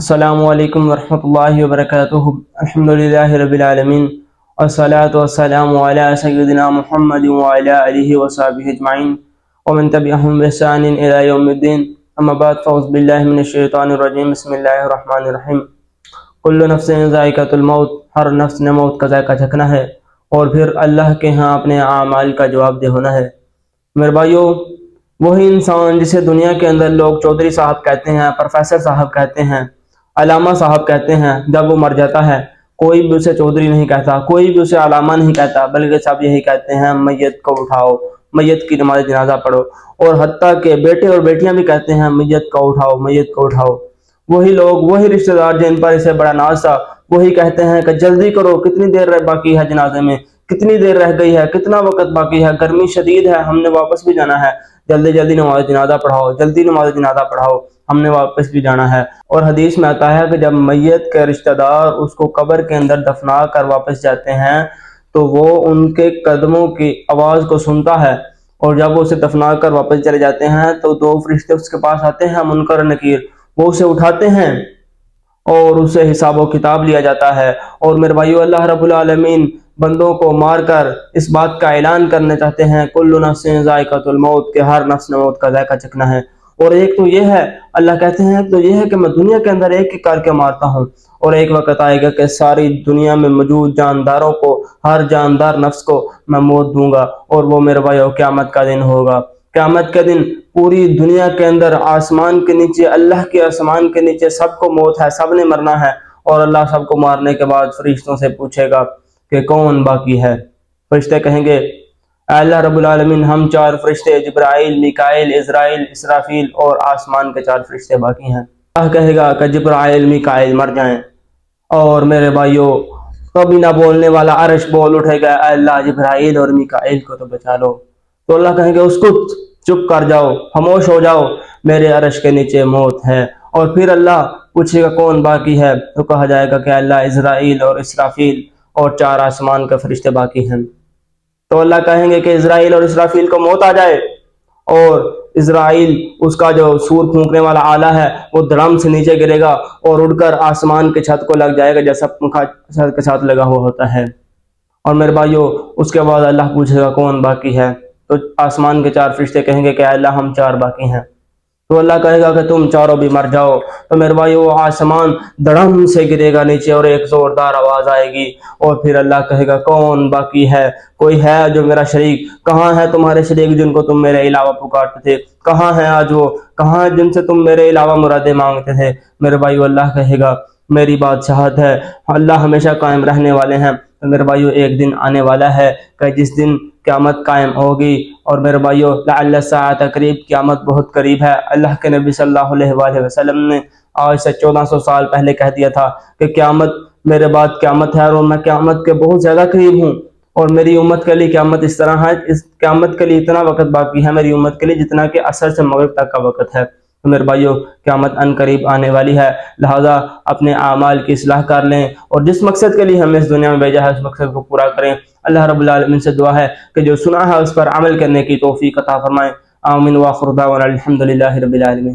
السلام علیکم ورحمۃ اللہ وبرکاتہ۔ الحمدللہ رب العالمین والصلاة والسلام علی سیدنا محمد وعلی آلہ وصحبہ اجمعین ومن تبعہم بإحسان الی یوم الدین، اما بعد فاعوذ باللہ من الشیطان الرجیم، بسم اللہ الرحمن الرحیم۔ کل نفس ذائقۃ الموت، ہر نفس نے موت کا ذائقہ چکھنا ہے اور پھر اللہ کے ہاں اپنے اعمال کا جواب دہ ہونا ہے۔ میرے بھائیو، وہی انسان جسے دنیا کے اندر لوگ چودھری صاحب کہتے ہیں، پروفیسر صاحب کہتے ہیں، علامہ صاحب کہتے ہیں، جب وہ مر جاتا ہے کوئی بھی اسے چودھری نہیں کہتا، کوئی بھی اسے علامہ نہیں کہتا، بلکہ سب یہی کہتے ہیں میت کو اٹھاؤ، میت کی نماز جنازہ پڑھو، اور حتیٰ کہ بیٹے اور بیٹیاں بھی کہتے ہیں میت کو اٹھاؤ، میت کو اٹھاؤ۔ وہی لوگ، وہی رشتہ دار جن پر اسے بڑا ناز تھا، وہی کہتے ہیں کہ جلدی کرو، کتنی دیر باقی ہے جنازے میں، کتنی دیر رہ گئی ہے، کتنا وقت باقی ہے، گرمی شدید ہے، ہم نے واپس بھی جانا ہے، جلدی جلدی نماز جنازہ پڑھاؤ، جلدی نماز جنازہ پڑھاؤ، ہم نے واپس بھی جانا ہے۔ اور حدیث میں آتا ہے کہ جب میت کے رشتہ دار اس کو قبر کے اندر دفنا کر واپس جاتے ہیں تو وہ ان کے قدموں کی آواز کو سنتا ہے، اور جب وہ اسے دفنا کر واپس چلے جاتے ہیں تو دو فرشتے اس کے پاس آتے ہیں، منکر اور نکیر، وہ اسے اٹھاتے ہیں اور اسے حساب و کتاب لیا جاتا ہے۔ اور میرے بھائیو، اللہ رب العالمین بندوں کو مار کر اس بات کا اعلان کرنا چاہتے ہیں، کل نفس ذائقۃ الموت، کہ ہر نفس نے موت کا ذائقہ چکھنا ہے۔ اور ایک تو یہ ہے، اللہ کہتے ہیں تو یہ ہے کہ میں دنیا کے اندر ایک ایک کر کے مارتا ہوں، اور ایک وقت آئے گا کہ ساری دنیا میں موجود جانداروں کو، ہر جاندار نفس کو میں موت دوں گا، اور وہ میرے بھائیو قیامت کا دن ہوگا۔ قیامت کے دن پوری دنیا کے اندر، آسمان کے نیچے، اللہ کے آسمان کے نیچے سب کو موت ہے، سب نے مرنا ہے، اور اللہ سب کو مارنے کے بعد فرشتوں سے پوچھے گا کہ کون باقی ہے۔ فرشتے کہیں گے اے اللہ رب العالمین، ہم چار فرشتے جبرائیل، میکائیل، عزرائیل، اسرافیل اور آسمان کے چار فرشتے باقی ہیں۔ اللہ کہے گا کہ جبرائیل، میکائیل مر جائیں، اور میرے بھائیو کبھی نہ بولنے والا عرش بول اٹھے گا اے اللہ جبرائیل اور میکائیل کو تو بچا لو۔ تو اللہ کہیں گے اسکت، چپ کر جاؤ، خاموش ہو جاؤ، میرے عرش کے نیچے موت ہے۔ اور پھر اللہ پوچھے گا کون باقی ہے، تو کہا جائے گا کہ اللہ عزرائیل اور اسرافیل اور چار آسمان کے فرشتے باقی ہیں۔ تو اللہ کہیں گے کہ عزرائیل اور اسرافیل کو موت آ جائے، اور عزرائیل، اس کا جو سور پھونکنے والا آلہ ہے، وہ دھڑام سے نیچے گرے گا اور اڑ کر آسمان کے چھت کو لگ جائے گا، جیسا پنکھا چھت کے ساتھ لگا ہوا ہوتا ہے۔ اور میرے بھائیو، اس کے بعد اللہ پوچھے گا کون باقی ہے، تو آسمان کے چار فرشتے کہیں گے کہ اے اللہ ہم چار باقی ہیں۔ تو اللہ کہے گا کہ تم چاروں بھی مر جاؤ۔ تو میرے بھائی، وہ آسمان دڑم سے گرے گا نیچے، اور ایک زوردار آواز آئے گی، اور پھر اللہ کہے گا کون باقی ہے، کوئی ہے جو میرا شریک، کہاں ہے تمہارے شریک جن کو تم میرے علاوہ پکارتے تھے، کہاں ہیں آج وہ، کہاں جن سے تم میرے علاوہ مرادیں مانگتے تھے۔ میرے بھائی، اللہ کہے گا میری بادشاہت ہے، اللہ ہمیشہ قائم رہنے والے ہیں۔ تو میرے بھائیو، ایک دن آنے والا ہے کہ جس دن قیامت قائم ہوگی، اور میرے بھائیو لعل الساعۃ قریب، قیامت بہت قریب ہے۔ اللہ کے نبی صلی اللہ علیہ وآلہ وسلم نے آج سے 1400 سال پہلے کہہ دیا تھا کہ قیامت میرے بعد قیامت ہے، اور میں قیامت کے بہت زیادہ قریب ہوں، اور میری امت کے لیے قیامت اس طرح ہے، اس قیامت کے لیے اتنا وقت باقی ہے میری امت کے لیے جتنا کہ عصر سے مغرب تک کا وقت ہے۔ تو میرے بھائیو، قیامت ان قریب آنے والی ہے، لہذا اپنے اعمال کی اصلاح کر لیں، اور جس مقصد کے لیے ہمیں اس دنیا میں بھیجا ہے اس مقصد کو پورا کریں۔ اللہ رب العالمین سے دعا ہے کہ جو سنا ہے اس پر عمل کرنے کی توفیق عطا فرمائیں۔ آمین، وآخر دعوانا الحمدللہ رب العالمین۔